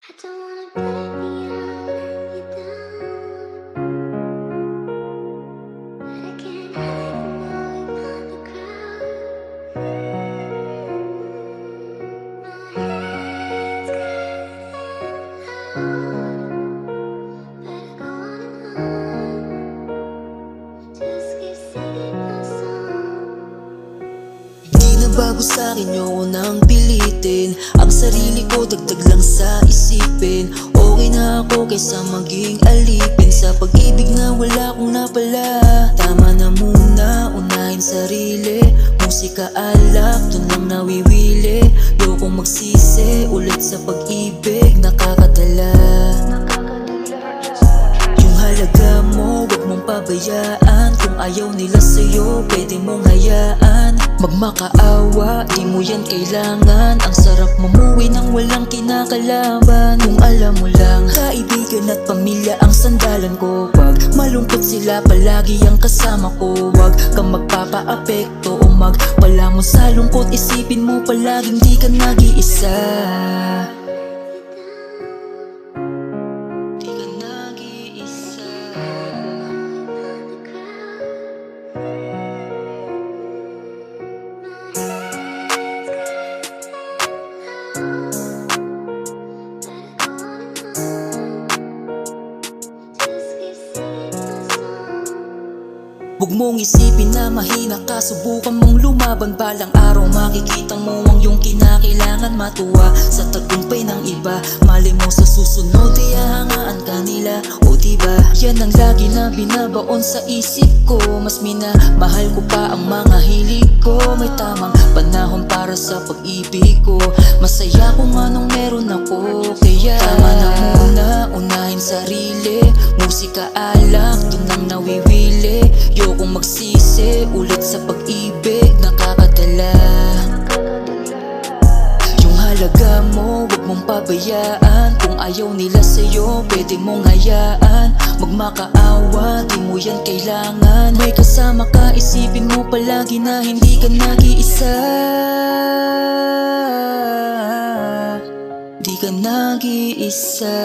I don't wanna break me out, let you down. But I can't hide from knowing on the crowd. My head's getting loud. Better go on. Just keep singing my song. Di na bago sa'kin yun nang pilitin ang sarili ko, dagdag lang sa isipin. Okay na ako kaysa maging alipin sa pag-ibig na wala akong napala. Tama na muna, unahin sarili. Musika alak, dun lang nawiwili. Lokong magsisi ulit sa pag-ibig, nakakadala. Yung halaga mo, wag mong pabayaan. Kung ayaw nila sa'yo, pwede mong hayaan. Magmakaawa, di mo yan kailangan. Ang sarap mamuwi nang walang kinakalaban. Kung alam mo lang, kaibigan at pamilya ang sandalan ko. Pag malungkot sila, palagi ang kasama ko. Wag kang magpapaapekto o magpalamon sa lungkot. Isipin mo palaging di ka nag-iisa. Di ka nag-iisa. Huwag mong isipin na mahina ka, subukan mong lumaban. Balang araw makikita mo ang iyong kinakailangan. Matuwa sa tagumpay ng iba, mali mo sa susunod ay hahangaan ka nila. O diba, yan ang lagi na binabaon sa isip ko. Mas minamahal ko pa ang mga hilig ko. May tamang panahon para sa pag-ibig ko. Masaya kung anong meron ako. Kaya tama na muna, unahin sarili. Musika alak, dun ang nawiwili. Kung magsisi ulit sa pag-ibig, nakakadala. Yung halaga mo, wag mong pabayaan. Kung ayaw nila sa'yo, pwede mong hayaan. Magmakaawa, di mo yan kailangan. May kasama ka, isipin mo palagi na hindi ka nag-iisa. Di ka nag-iisa.